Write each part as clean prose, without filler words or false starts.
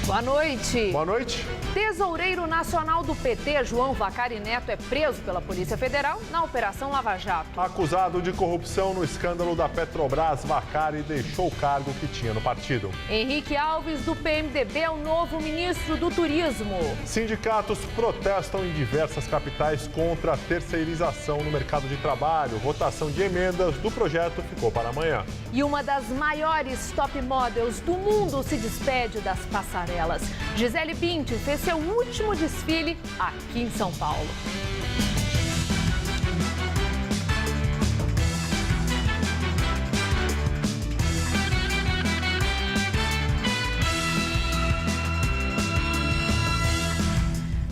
Boa noite. Boa noite. Tesoureiro nacional do PT, João Vacari Neto, é preso pela Polícia Federal na Operação Lava Jato. Acusado de corrupção no escândalo da Petrobras, Vacari deixou o cargo que tinha no partido. Henrique Alves, do PMDB, é o novo ministro do Turismo. Sindicatos protestam em diversas capitais contra a terceirização no mercado de trabalho. Votação de emendas do projeto ficou para amanhã. E uma das maiores top models do mundo se despede das passarelas. Gisele Bündchen fez seu último desfile aqui em São Paulo.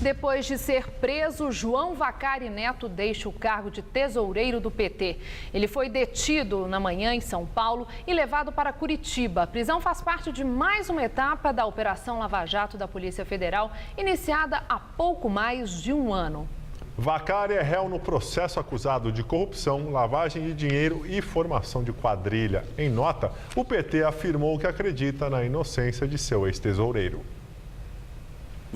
Depois de ser preso, João Vacari Neto deixa o cargo de tesoureiro do PT. Ele foi detido na manhã em São Paulo e levado para Curitiba. A prisão faz parte de mais uma etapa da Operação Lava Jato da Polícia Federal, iniciada há pouco mais de um ano. Vacari é réu no processo acusado de corrupção, lavagem de dinheiro e formação de quadrilha. Em nota, o PT afirmou que acredita na inocência de seu ex-tesoureiro.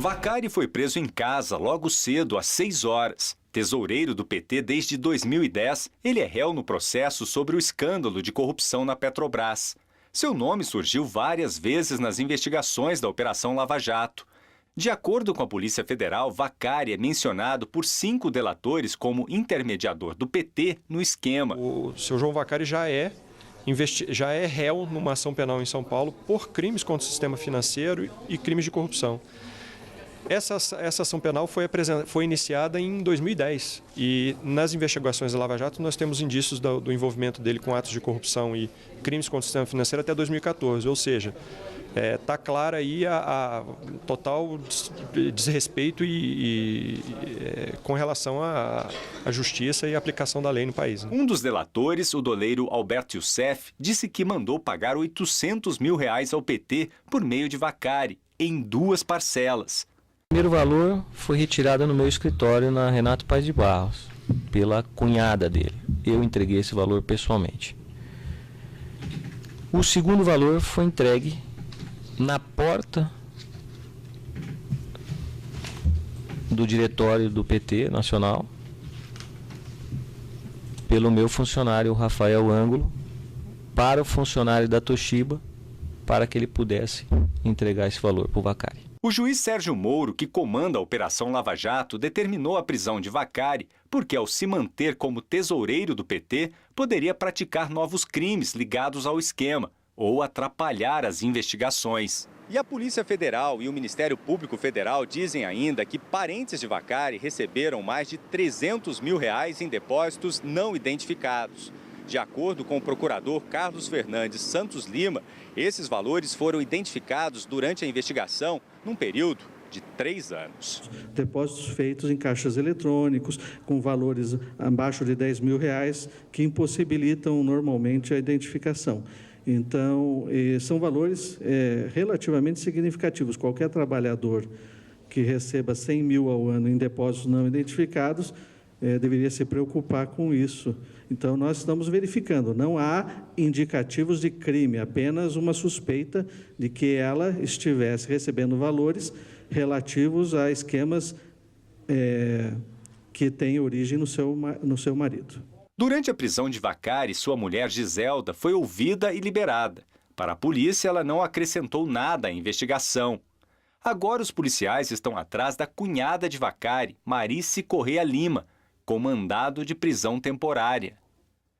Vacari foi preso em casa logo cedo, às 6 horas. Tesoureiro do PT desde 2010, ele é réu no processo sobre o escândalo de corrupção na Petrobras. Seu nome surgiu várias vezes nas investigações da Operação Lava Jato. De acordo com a Polícia Federal, Vacari é mencionado por 5 delatores como intermediador do PT no esquema. O seu João Vacari já é réu numa ação penal em São Paulo por crimes contra o sistema financeiro e crimes de corrupção. Essa ação penal foi iniciada em 2010 e nas investigações da Lava Jato nós temos indícios do envolvimento dele com atos de corrupção e crimes contra o sistema financeiro até 2014, ou seja, está clara aí a total desrespeito com relação à justiça e à aplicação da lei no país. Um dos delatores, o doleiro Alberto Youssef, disse que mandou pagar R$800 mil ao PT por meio de Vacari, em 2 parcelas. O primeiro valor foi retirado no meu escritório na Renato Paes de Barros, pela cunhada dele. Eu entreguei esse valor pessoalmente. O segundo valor foi entregue na porta do diretório do PT Nacional, pelo meu funcionário Rafael Ângulo, para o funcionário da Toshiba, para que ele pudesse entregar esse valor para o Vacari. O juiz Sérgio Moro, que comanda a Operação Lava Jato, determinou a prisão de Vacari porque, ao se manter como tesoureiro do PT, poderia praticar novos crimes ligados ao esquema ou atrapalhar as investigações. E a Polícia Federal e o Ministério Público Federal dizem ainda que parentes de Vacari receberam mais de R$300 mil em depósitos não identificados. De acordo com o procurador Carlos Fernandes Santos Lima, esses valores foram identificados durante a investigação num período de 3 anos. Depósitos feitos em caixas eletrônicos com valores abaixo de R$10 mil que impossibilitam normalmente a identificação. Então, são valores relativamente significativos. Qualquer trabalhador que receba 100 mil ao ano em depósitos não identificados deveria se preocupar com isso. Então, nós estamos verificando, não há indicativos de crime, apenas uma suspeita de que ela estivesse recebendo valores relativos a esquemas que têm origem no seu marido. Durante a prisão de Vacari, sua mulher Giselda foi ouvida e liberada. Para a polícia, ela não acrescentou nada à investigação. Agora, os policiais estão atrás da cunhada de Vacari, Marice Correia Lima, com mandado de prisão temporária.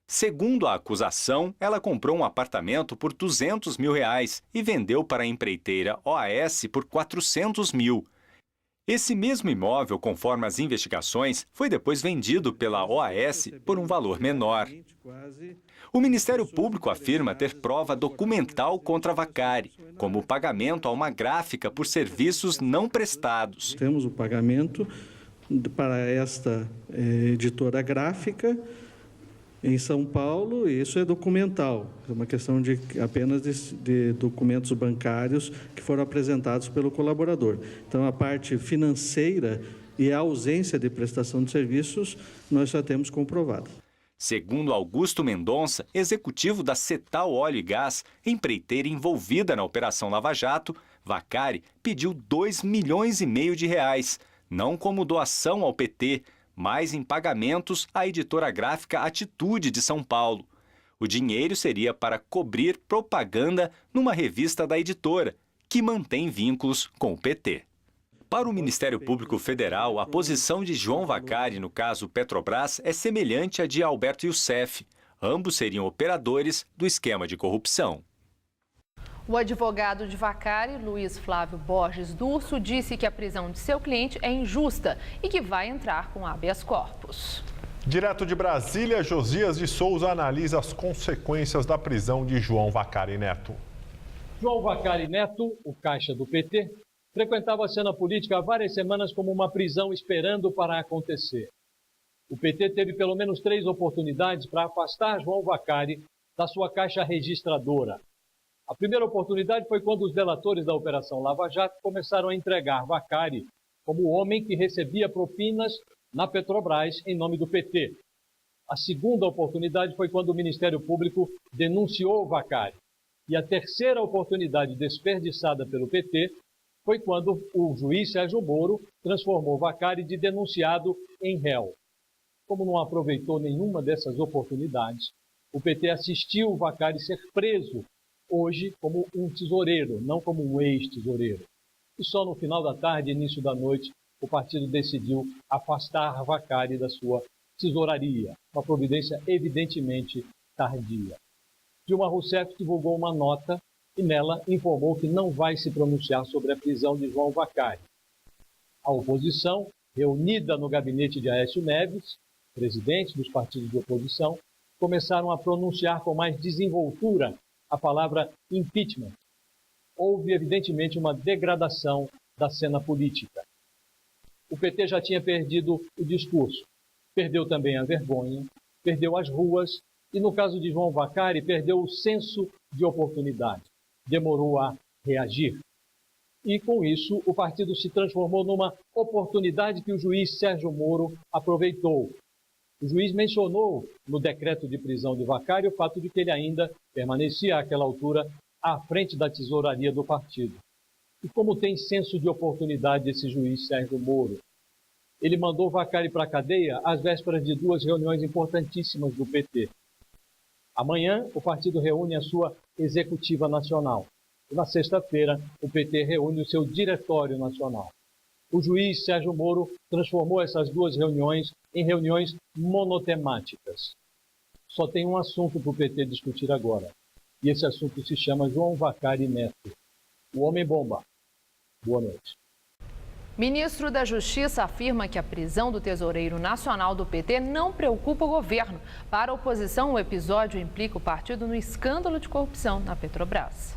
Segundo a acusação, ela comprou um apartamento por R$200 mil e vendeu para a empreiteira OAS por R$400 mil. Esse mesmo imóvel, conforme as investigações, foi depois vendido pela OAS por um valor menor. O Ministério Público afirma ter prova documental contra Vacari, como o pagamento a uma gráfica por serviços não prestados. Temos o pagamento para esta editora gráfica em São Paulo, e isso é documental, é uma questão apenas de documentos bancários que foram apresentados pelo colaborador. Então, a parte financeira e a ausência de prestação de serviços, nós já temos comprovado. Segundo Augusto Mendonça, executivo da Cetal Óleo e Gás, empreiteira envolvida na Operação Lava Jato, Vacari pediu 2,5 milhões de reais, não como doação ao PT, mas em pagamentos à editora gráfica Atitude de São Paulo. O dinheiro seria para cobrir propaganda numa revista da editora, que mantém vínculos com o PT. Para o Ministério Público Federal, a posição de João Vacari no caso Petrobras é semelhante à de Alberto Youssef. Ambos seriam operadores do esquema de corrupção. O advogado de Vacari, Luiz Flávio Borges Durso, disse que a prisão de seu cliente é injusta e que vai entrar com habeas corpus. Direto de Brasília, Josias de Souza analisa as consequências da prisão de João Vacari Neto. João Vacari Neto, o caixa do PT, frequentava a cena política há várias semanas como uma prisão esperando para acontecer. O PT teve pelo menos 3 oportunidades para afastar João Vacari da sua caixa registradora. A primeira oportunidade foi quando os delatores da Operação Lava Jato começaram a entregar Vacari como o homem que recebia propinas na Petrobras em nome do PT. A segunda oportunidade foi quando o Ministério Público denunciou Vacari. E a terceira oportunidade desperdiçada pelo PT foi quando o juiz Sérgio Moro transformou Vacari de denunciado em réu. Como não aproveitou nenhuma dessas oportunidades, o PT assistiu Vacari ser preso hoje como um tesoureiro, não como um ex-tesoureiro. E só no final da tarde e início da noite, o partido decidiu afastar Vacari da sua tesouraria, uma providência evidentemente tardia. Dilma Rousseff divulgou uma nota e nela informou que não vai se pronunciar sobre a prisão de João Vacari. A oposição, reunida no gabinete de Aécio Neves, presidente dos partidos de oposição, começaram a pronunciar com mais desenvoltura a palavra impeachment. Houve, evidentemente, uma degradação da cena política. O PT já tinha perdido o discurso, perdeu também a vergonha, perdeu as ruas e, no caso de João Vacari, perdeu o senso de oportunidade. Demorou a reagir. E, com isso, o partido se transformou numa oportunidade que o juiz Sérgio Moro aproveitou. O juiz mencionou no decreto de prisão de Vacari o fato de que ele ainda permanecia àquela altura à frente da tesouraria do partido. E como tem senso de oportunidade esse juiz Sérgio Moro? Ele mandou Vacari para a cadeia às vésperas de 2 reuniões importantíssimas do PT. Amanhã, o partido reúne a sua executiva nacional. E na sexta-feira, o PT reúne o seu diretório nacional. O juiz Sérgio Moro transformou essas 2 reuniões em reuniões monotemáticas. Só tem um assunto para o PT discutir agora. E esse assunto se chama João Vacari Neto, o homem-bomba. Boa noite. Ministro da Justiça afirma que a prisão do tesoureiro nacional do PT não preocupa o governo. Para a oposição, o episódio implica o partido no escândalo de corrupção na Petrobras.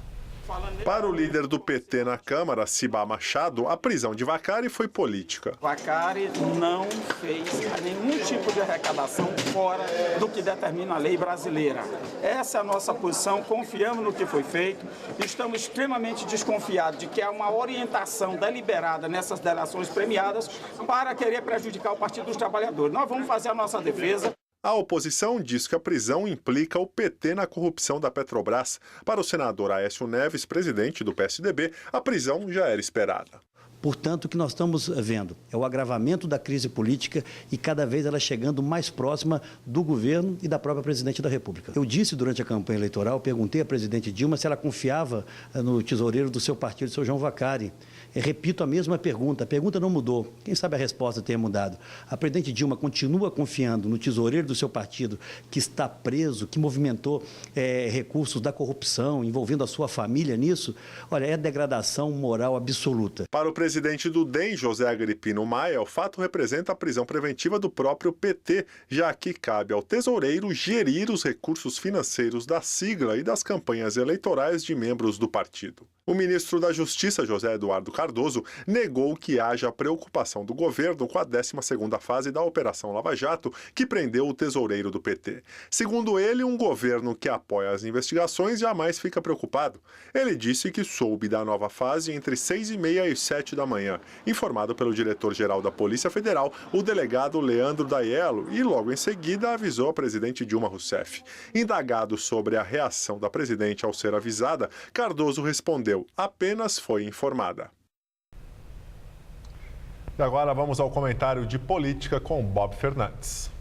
Para o líder do PT na Câmara, Cibá Machado, a prisão de Vacari foi política. Vacari não fez nenhum tipo de arrecadação fora do que determina a lei brasileira. Essa é a nossa posição, confiamos no que foi feito, estamos extremamente desconfiados de que há uma orientação deliberada nessas delações premiadas para querer prejudicar o Partido dos Trabalhadores. Nós vamos fazer a nossa defesa. A oposição diz que a prisão implica o PT na corrupção da Petrobras. Para o senador Aécio Neves, presidente do PSDB, a prisão já era esperada. Portanto, o que nós estamos vendo é o agravamento da crise política e cada vez ela chegando mais próxima do governo e da própria presidente da República. Eu disse durante a campanha eleitoral, perguntei à presidente Dilma se ela confiava no tesoureiro do seu partido, seu João Vacari. Repito a mesma pergunta. A pergunta não mudou. Quem sabe a resposta tenha mudado. A presidente Dilma continua confiando no tesoureiro do seu partido, que está preso, que movimentou recursos da corrupção, envolvendo a sua família nisso? Olha, é degradação moral absoluta. Para o presidente do DEM, José Agripino Maia, o fato representa a prisão preventiva do próprio PT, já que cabe ao tesoureiro gerir os recursos financeiros da sigla e das campanhas eleitorais de membros do partido. O ministro da Justiça, José Eduardo Cardoso, negou que haja preocupação do governo com a 12ª fase da Operação Lava Jato, que prendeu o tesoureiro do PT. Segundo ele, um governo que apoia as investigações jamais fica preocupado. Ele disse que soube da nova fase entre 6h30 e 7h da manhã, informado pelo diretor-geral da Polícia Federal, o delegado Leandro Daiello, e logo em seguida avisou a presidente Dilma Rousseff. Indagado sobre a reação da presidente ao ser avisada, Cardoso respondeu: apenas foi informada. E agora vamos ao comentário de política com Bob Fernandes.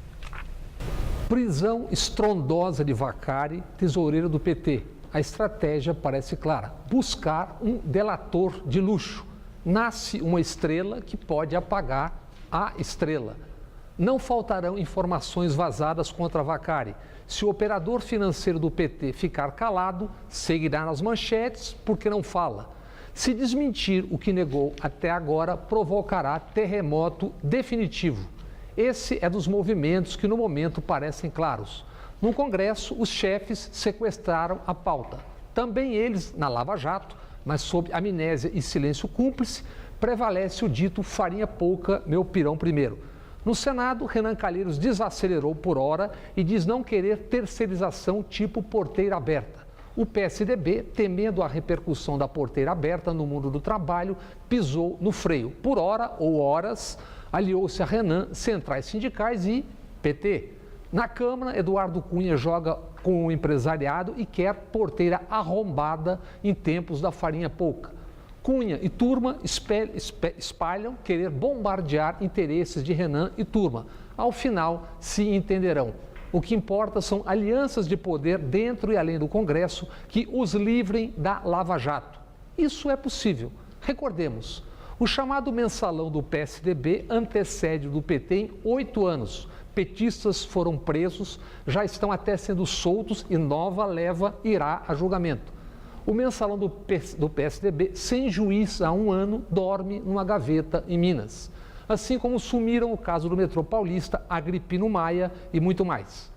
Prisão estrondosa de Vacari, tesoureiro do PT. A estratégia parece clara: buscar um delator de luxo. Nasce uma estrela que pode apagar a estrela. Não faltarão informações vazadas contra Vacari. Se o operador financeiro do PT ficar calado, seguirá nas manchetes porque não fala. Se desmentir o que negou até agora, provocará terremoto definitivo. Esse é dos movimentos que no momento parecem claros. No Congresso, os chefes sequestraram a pauta. Também eles na Lava Jato, mas sob amnésia e silêncio cúmplice, prevalece o dito farinha pouca, meu pirão primeiro. No Senado, Renan Calheiros desacelerou por hora e diz não querer terceirização tipo porteira aberta. O PSDB, temendo a repercussão da porteira aberta no mundo do trabalho, pisou no freio. Por hora ou horas, aliou-se a Renan, centrais sindicais e PT. Na Câmara, Eduardo Cunha joga com o empresariado e quer porteira arrombada em tempos da farinha pouca. Cunha e turma espalham querer bombardear interesses de Renan e turma. Ao final, se entenderão. O que importa são alianças de poder dentro e além do Congresso que os livrem da Lava Jato. Isso é possível. Recordemos, o chamado mensalão do PSDB antecede o do PT em 8 anos. Petistas foram presos, já estão até sendo soltos e nova leva irá a julgamento. O mensalão do PSDB, sem juiz há 1 ano, dorme numa gaveta em Minas. Assim como sumiram o caso do metrô paulista, Agripino Maia e muito mais.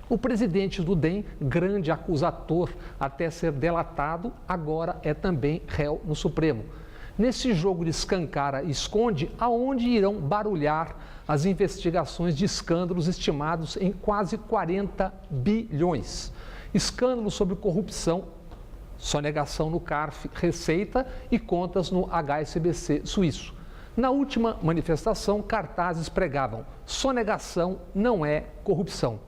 O presidente do DEM, grande acusador até ser delatado, agora é também réu no Supremo. Nesse jogo de escancara e esconde, aonde irão barulhar as investigações de escândalos estimados em quase 40 bilhões. Escândalos sobre corrupção, sonegação no CARF, Receita e contas no HSBC suíço. Na última manifestação, cartazes pregavam: sonegação não é corrupção.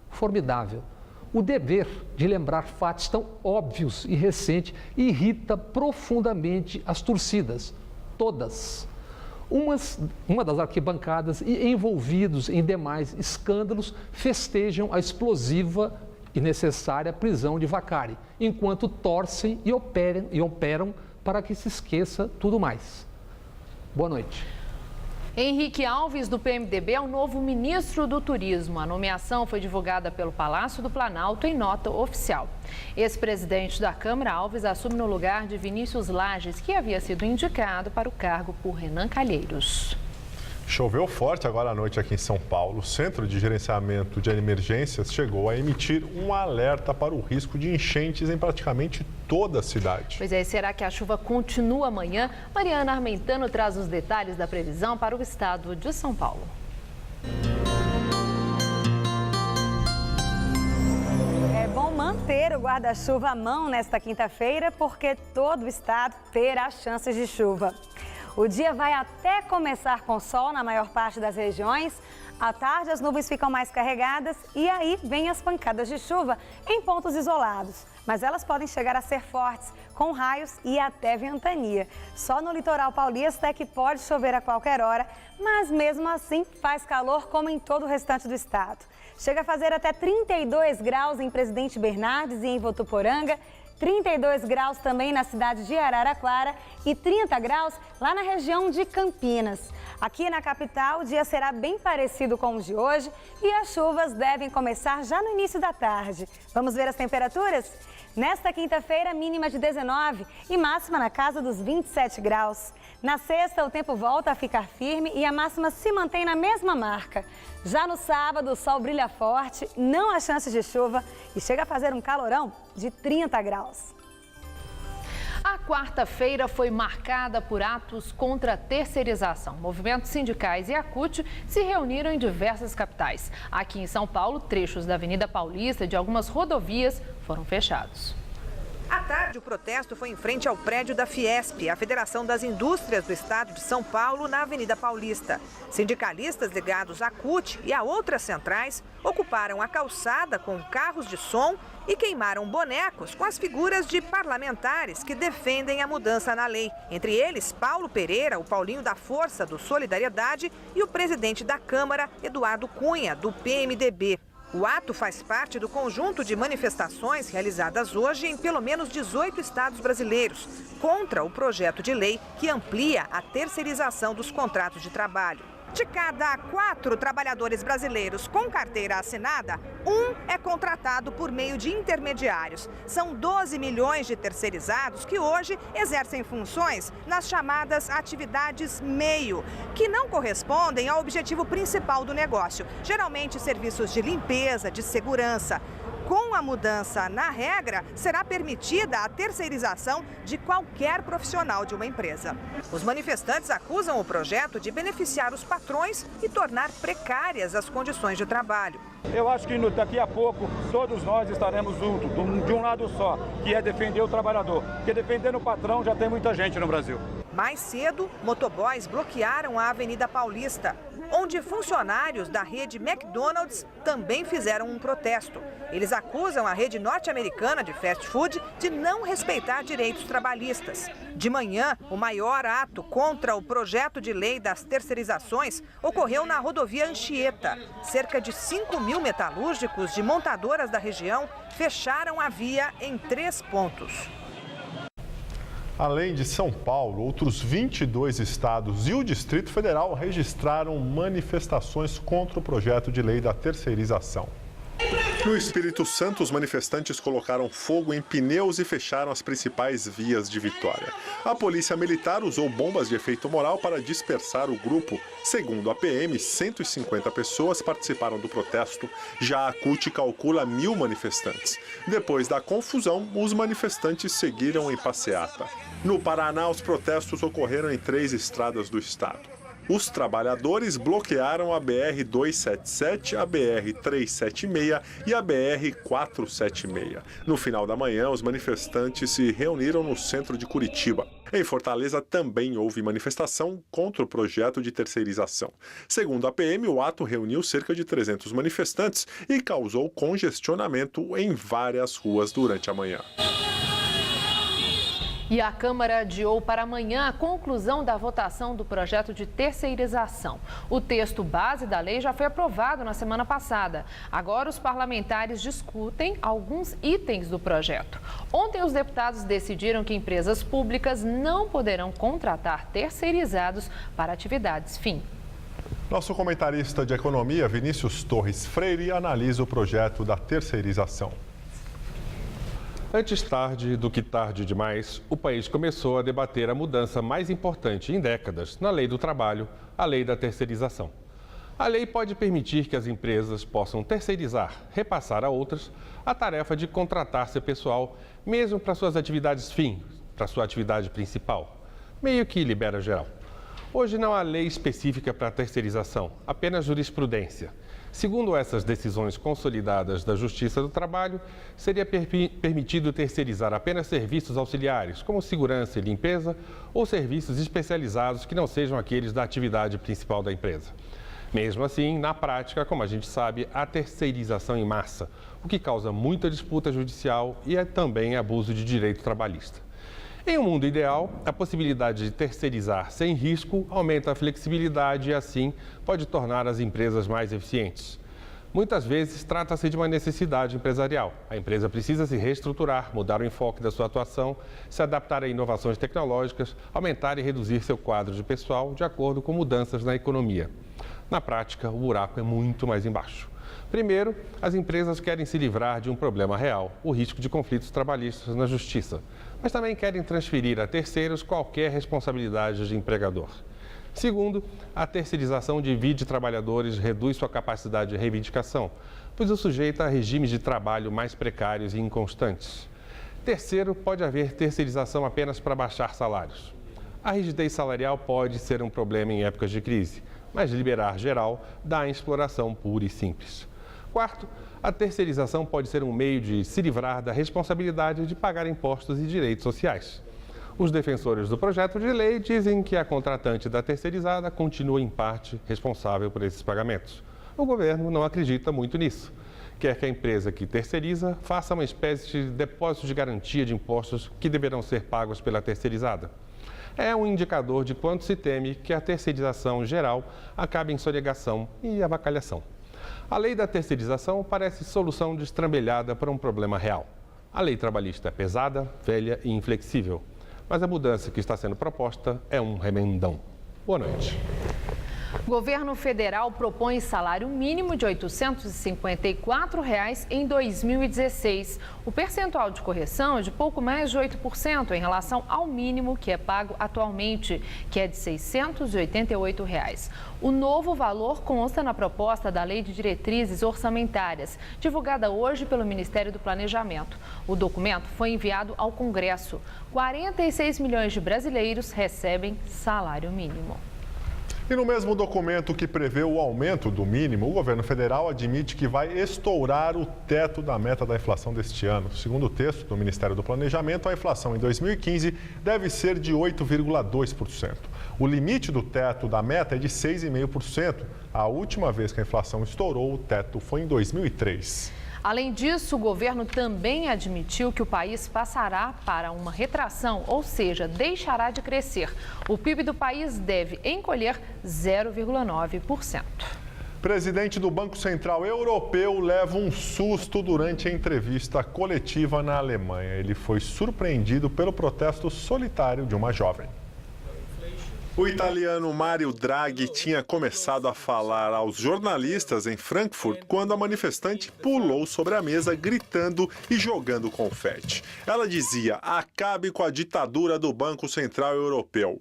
Formidável. O dever de lembrar fatos tão óbvios e recentes irrita profundamente as torcidas, todas. Uma das arquibancadas e envolvidos em demais escândalos festejam a explosiva e necessária prisão de Vacari, enquanto torcem e operam para que se esqueça tudo mais. Boa noite. Henrique Alves, do PMDB, é o novo ministro do Turismo. A nomeação foi divulgada pelo Palácio do Planalto em nota oficial. Ex-presidente da Câmara, Alves assume no lugar de Vinícius Lages, que havia sido indicado para o cargo por Renan Calheiros. Choveu forte agora à noite aqui em São Paulo. O Centro de Gerenciamento de Emergências chegou a emitir um alerta para o risco de enchentes em praticamente toda a cidade. Pois é, será que a chuva continua amanhã? Mariana Armentano traz os detalhes da previsão para o estado de São Paulo. É bom manter o guarda-chuva à mão nesta quinta-feira, porque todo o estado terá chances de chuva. O dia vai até começar com sol na maior parte das regiões. À tarde, as nuvens ficam mais carregadas e aí vêm as pancadas de chuva em pontos isolados. Mas elas podem chegar a ser fortes, com raios e até ventania. Só no litoral paulista é que pode chover a qualquer hora, mas mesmo assim faz calor como em todo o restante do estado. Chega a fazer até 32 graus em Presidente Bernardes e em Votuporanga, 32 graus também na cidade de Araraquara e 30 graus lá na região de Campinas. Aqui na capital, o dia será bem parecido com o de hoje e as chuvas devem começar já no início da tarde. Vamos ver as temperaturas? Nesta quinta-feira, mínima de 19 e máxima na casa dos 27 graus. Na sexta, o tempo volta a ficar firme e a máxima se mantém na mesma marca. Já no sábado, o sol brilha forte, não há chance de chuva e chega a fazer um calorão de 30 graus. A quarta-feira foi marcada por atos contra a terceirização. Movimentos sindicais e a CUT se reuniram em diversas capitais. Aqui em São Paulo, trechos da Avenida Paulista e de algumas rodovias foram fechados. À tarde, o protesto foi em frente ao prédio da Fiesp, a Federação das Indústrias do Estado de São Paulo, na Avenida Paulista. Sindicalistas ligados à CUT e a outras centrais ocuparam a calçada com carros de som e queimaram bonecos com as figuras de parlamentares que defendem a mudança na lei. Entre eles, Paulo Pereira, o Paulinho da Força, do Solidariedade, e o presidente da Câmara, Eduardo Cunha, do PMDB. O ato faz parte do conjunto de manifestações realizadas hoje em pelo menos 18 estados brasileiros contra o projeto de lei que amplia a terceirização dos contratos de trabalho. De cada 4 trabalhadores brasileiros com carteira assinada, 1 é contratado por meio de intermediários. São 12 milhões de terceirizados que hoje exercem funções nas chamadas atividades meio, que não correspondem ao objetivo principal do negócio, geralmente serviços de limpeza, de segurança. Com a mudança na regra, será permitida a terceirização de qualquer profissional de uma empresa. Os manifestantes acusam o projeto de beneficiar os patrões e tornar precárias as condições de trabalho. Eu acho que daqui a pouco todos nós estaremos juntos, de um lado só, que é defender o trabalhador. Porque defendendo o patrão já tem muita gente no Brasil. Mais cedo, motoboys bloquearam a Avenida Paulista, onde funcionários da rede McDonald's também fizeram um protesto. Eles acusam a rede norte-americana de fast food de não respeitar direitos trabalhistas. De manhã, o maior ato contra o projeto de lei das terceirizações ocorreu na rodovia Anchieta. Cerca de 5 mil metalúrgicos de montadoras da região fecharam a via em 3 pontos. Além de São Paulo, outros 22 estados e o Distrito Federal registraram manifestações contra o projeto de lei da terceirização. No Espírito Santo, os manifestantes colocaram fogo em pneus e fecharam as principais vias de Vitória. A polícia militar usou bombas de efeito moral para dispersar o grupo. Segundo a PM, 150 pessoas participaram do protesto. Já a CUT calcula 1.000 manifestantes. Depois da confusão, os manifestantes seguiram em passeata. No Paraná, os protestos ocorreram em 3 estradas do estado. Os trabalhadores bloquearam a BR-277, a BR-376 e a BR-476. No final da manhã, os manifestantes se reuniram no centro de Curitiba. Em Fortaleza também houve manifestação contra o projeto de terceirização. Segundo a PM, o ato reuniu cerca de 300 manifestantes e causou congestionamento em várias ruas durante a manhã. E a Câmara adiou para amanhã a conclusão da votação do projeto de terceirização. O texto base da lei já foi aprovado na semana passada. Agora, os parlamentares discutem alguns itens do projeto. Ontem, os deputados decidiram que empresas públicas não poderão contratar terceirizados para atividades fim. Nosso comentarista de economia, Vinícius Torres Freire, analisa o projeto da terceirização. Antes tarde do que tarde demais, o país começou a debater a mudança mais importante em décadas na lei do trabalho, a lei da terceirização. A lei pode permitir que as empresas possam terceirizar, repassar a outras, a tarefa de contratar seu pessoal, mesmo para suas atividades fim, para sua atividade principal. Meio que libera geral. Hoje não há lei específica para a terceirização, apenas jurisprudência. Segundo essas decisões consolidadas da Justiça do Trabalho, seria permitido terceirizar apenas serviços auxiliares, como segurança e limpeza, ou serviços especializados que não sejam aqueles da atividade principal da empresa. Mesmo assim, na prática, como a gente sabe, há terceirização em massa, o que causa muita disputa judicial e também abuso de direito trabalhista. Em um mundo ideal, a possibilidade de terceirizar sem risco aumenta a flexibilidade e, assim, pode tornar as empresas mais eficientes. Muitas vezes, trata-se de uma necessidade empresarial. A empresa precisa se reestruturar, mudar o enfoque da sua atuação, se adaptar a inovações tecnológicas, aumentar e reduzir seu quadro de pessoal de acordo com mudanças na economia. Na prática, o buraco é muito mais embaixo. Primeiro, as empresas querem se livrar de um problema real, o risco de conflitos trabalhistas na justiça, mas também querem transferir a terceiros qualquer responsabilidade de empregador. Segundo, a terceirização divide trabalhadores e reduz sua capacidade de reivindicação, pois o sujeita a regimes de trabalho mais precários e inconstantes. Terceiro, pode haver terceirização apenas para baixar salários. A rigidez salarial pode ser um problema em épocas de crise, mas liberar geral dá a exploração pura e simples. Quarto, a terceirização pode ser um meio de se livrar da responsabilidade de pagar impostos e direitos sociais. Os defensores do projeto de lei dizem que a contratante da terceirizada continua, em parte, responsável por esses pagamentos. O governo não acredita muito nisso. Quer que a empresa que terceiriza faça uma espécie de depósito de garantia de impostos que deverão ser pagos pela terceirizada. É um indicador de quanto se teme que a terceirização geral acabe em sonegação e avacalhação. A lei da terceirização parece solução destrambelhada para um problema real. A lei trabalhista é pesada, velha e inflexível, mas a mudança que está sendo proposta é um remendão. Boa noite. O governo federal propõe salário mínimo de R$ 854 em 2016. O percentual de correção é de pouco mais de 8% em relação ao mínimo que é pago atualmente, que é de R$ 688. O novo valor consta na proposta da Lei de Diretrizes Orçamentárias, divulgada hoje pelo Ministério do Planejamento. O documento foi enviado ao Congresso. 46 milhões de brasileiros recebem salário mínimo. E no mesmo documento que prevê o aumento do mínimo, o governo federal admite que vai estourar o teto da meta da inflação deste ano. Segundo o texto do Ministério do Planejamento, a inflação em 2015 deve ser de 8,2%. O limite do teto da meta é de 6,5%. A última vez que a inflação estourou o teto foi em 2003. Além disso, o governo também admitiu que o país passará para uma retração, ou seja, deixará de crescer. O PIB do país deve encolher 0,9%. Presidente do Banco Central Europeu leva um susto durante a entrevista coletiva na Alemanha. Ele foi surpreendido pelo protesto solitário de uma jovem. O italiano Mario Draghi tinha começado a falar aos jornalistas em Frankfurt quando a manifestante pulou sobre a mesa, gritando e jogando confete. Ela dizia: "Acabe com a ditadura do Banco Central Europeu."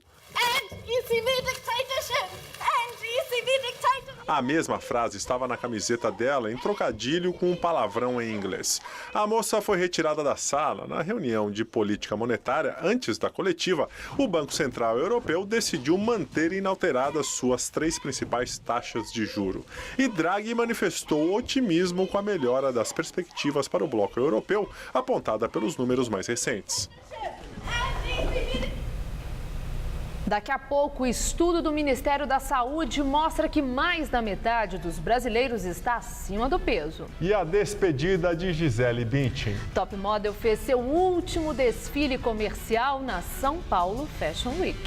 A mesma frase estava na camiseta dela, em trocadilho com um palavrão em inglês. A moça foi retirada da sala. Na reunião de política monetária, antes da coletiva, o Banco Central Europeu decidiu manter inalteradas suas 3 principais taxas de juro. E Draghi manifestou otimismo com a melhora das perspectivas para o bloco europeu, apontada pelos números mais recentes. Daqui a pouco, o estudo do Ministério da Saúde mostra que mais da metade dos brasileiros está acima do peso. E a despedida de Gisele Bündchen. Top Model fez seu último desfile comercial na São Paulo Fashion Week.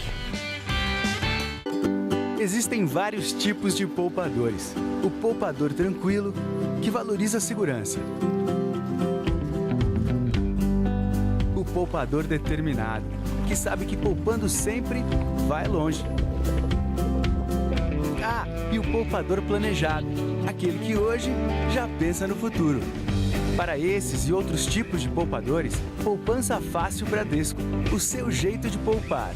Existem vários tipos de poupadores. O poupador tranquilo, que valoriza a segurança. O poupador determinado, que sabe que poupando sempre vai longe. Ah, e o poupador planejado, aquele que hoje já pensa no futuro. Para esses e outros tipos de poupadores, Poupança Fácil Bradesco, o seu jeito de poupar.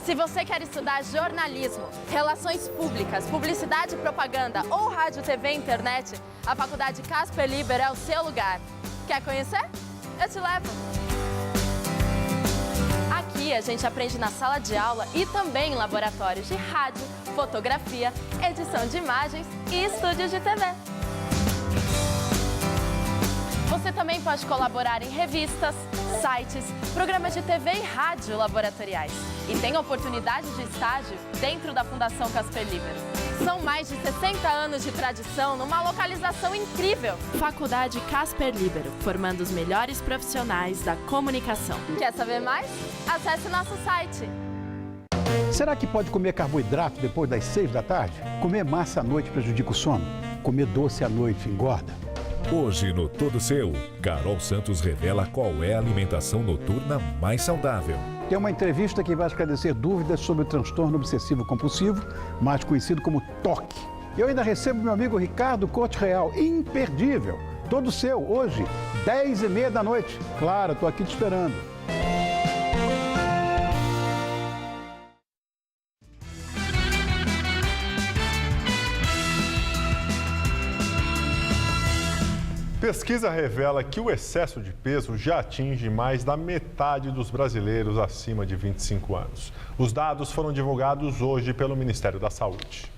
Se você quer estudar jornalismo, relações públicas, publicidade e propaganda ou rádio, TV e internet, a Faculdade Casper Libero é o seu lugar. Quer conhecer? Eu te levo! Aqui a gente aprende na sala de aula e também em laboratórios de rádio, fotografia, edição de imagens e estúdios de TV. Você também pode colaborar em revistas, sites, programas de TV e rádio laboratoriais. E tem oportunidade de estágio dentro da Fundação Casper Libero. São mais de 60 anos de tradição numa localização incrível. Faculdade Casper Libero, formando os melhores profissionais da comunicação. Quer saber mais? Acesse nosso site. Será que pode comer carboidrato depois das 6 da tarde? Comer massa à noite prejudica o sono? Comer doce à noite engorda? Hoje no Todo Seu, Carol Santos revela qual é a alimentação noturna mais saudável. Tem uma entrevista que vai esclarecer dúvidas sobre o transtorno obsessivo-compulsivo, mais conhecido como TOC. Eu ainda recebo meu amigo Ricardo Corte Real, imperdível. Todo Seu, hoje, 10h30 da noite. Claro, estou aqui te esperando. Pesquisa revela que o excesso de peso já atinge mais da metade dos brasileiros acima de 25 anos. Os dados foram divulgados hoje pelo Ministério da Saúde.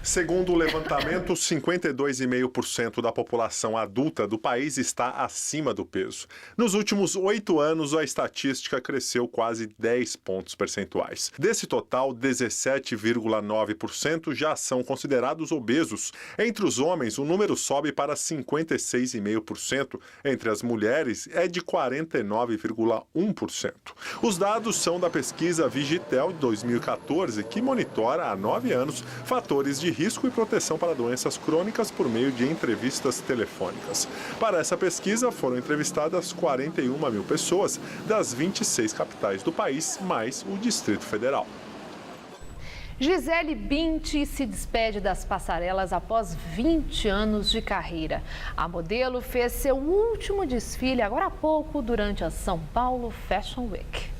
Segundo o levantamento, 52,5% da população adulta do país está acima do peso. Nos últimos 8 anos, a estatística cresceu quase 10 pontos percentuais. Desse total, 17,9% já são considerados obesos. Entre os homens, o número sobe para 56,5%. Entre as mulheres, é de 49,1%. Os dados são da pesquisa Vigitel de 2014, que monitora há 9 anos fatores de risco e proteção para doenças crônicas por meio de entrevistas telefônicas. Para essa pesquisa, foram entrevistadas 41 mil pessoas das 26 capitais do país, mais o Distrito Federal. Gisele Bündchen se despede das passarelas após 20 anos de carreira. A modelo fez seu último desfile agora há pouco durante a São Paulo Fashion Week.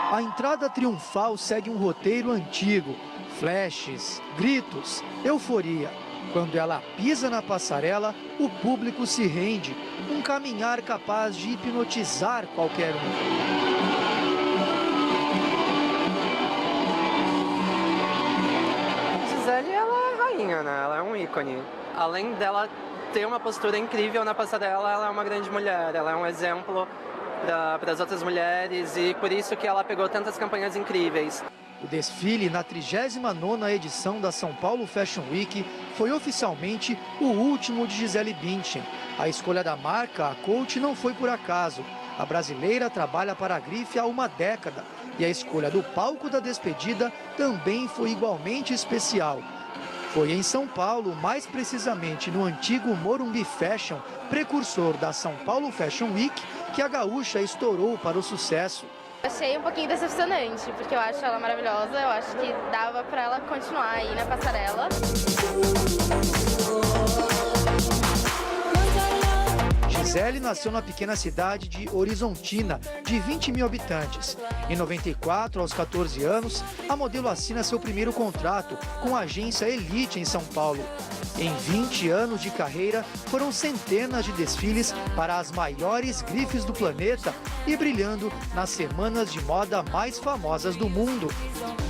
A entrada triunfal segue um roteiro antigo. Flashes, gritos, euforia. Quando ela pisa na passarela, o público se rende. Um caminhar capaz de hipnotizar qualquer um. Gisele, ela é rainha, né? Ela é um ícone. Além dela ter uma postura incrível na passarela, ela é uma grande mulher. Ela é um exemplo para as outras mulheres e por isso que ela pegou tantas campanhas incríveis. O desfile na 39ª edição da São Paulo Fashion Week foi oficialmente o último de Gisele Bündchen. A escolha da marca, a Coach, não foi por acaso. A brasileira trabalha para a grife há uma década e a escolha do palco da despedida também foi igualmente especial. Foi em São Paulo, mais precisamente no antigo Morumbi Fashion, precursor da São Paulo Fashion Week, que a gaúcha estourou para o sucesso. Achei um pouquinho decepcionante, porque eu acho ela maravilhosa, eu acho que dava para ela continuar aí na passarela. Gisele nasceu na pequena cidade de Horizontina, de 20 mil habitantes. Em 94, aos 14 anos, a modelo assina seu primeiro contrato com a agência Elite em São Paulo. Em 20 anos de carreira, foram centenas de desfiles para as maiores grifes do planeta e brilhando nas semanas de moda mais famosas do mundo.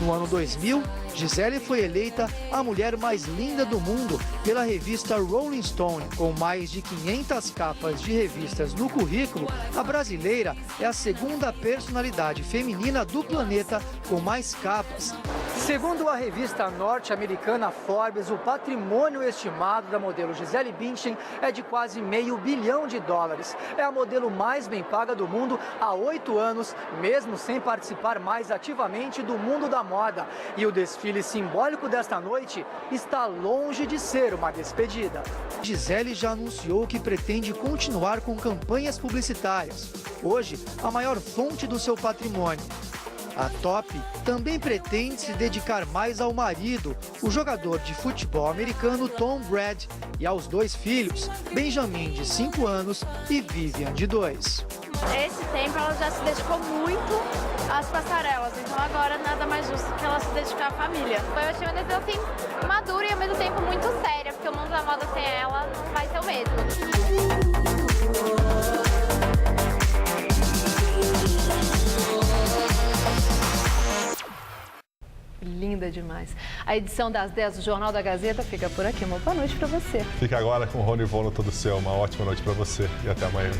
No ano 2000, Gisele foi eleita a mulher mais linda do mundo pela revista Rolling Stone. Com mais de 500 capas de revistas no currículo, a brasileira é a segunda personalidade feminina do planeta com mais capas. Segundo a revista norte-americana Forbes, o patrimônio estimado da modelo Gisele Bündchen é de quase $500 bilhão. É a modelo mais bem paga do mundo há 8 anos, mesmo sem participar mais ativamente do mundo da moda. E o desfile simbólico desta noite está longe de ser uma despedida. Gisele já anunciou que pretende continuar com campanhas publicitárias. Hoje, a maior fonte do seu patrimônio. A Top também pretende se dedicar mais ao marido, o jogador de futebol americano Tom Brady, e aos 2 filhos, Benjamin, de 5 anos, e Vivian, de 2. Esse tempo ela já se dedicou muito às passarelas, então agora nada mais justo que ela se dedicar à família. Eu achei uma decisão assim, madura e ao mesmo tempo muito séria, porque o mundo da moda sem ela não vai ser o mesmo. Linda demais. A edição das 10 do Jornal da Gazeta fica por aqui. Uma boa noite para você. Fica agora com o Rony Von no Todo Seu. Uma ótima noite para você e até amanhã.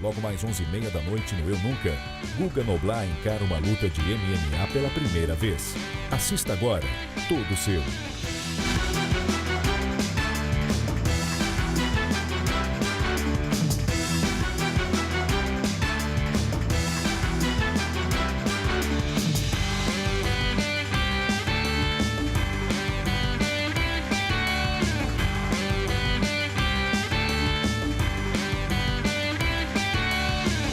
Logo mais 11h30 da noite no Eu Nunca, Guga Noblar encara uma luta de MMA pela primeira vez. Assista agora, Todo Seu.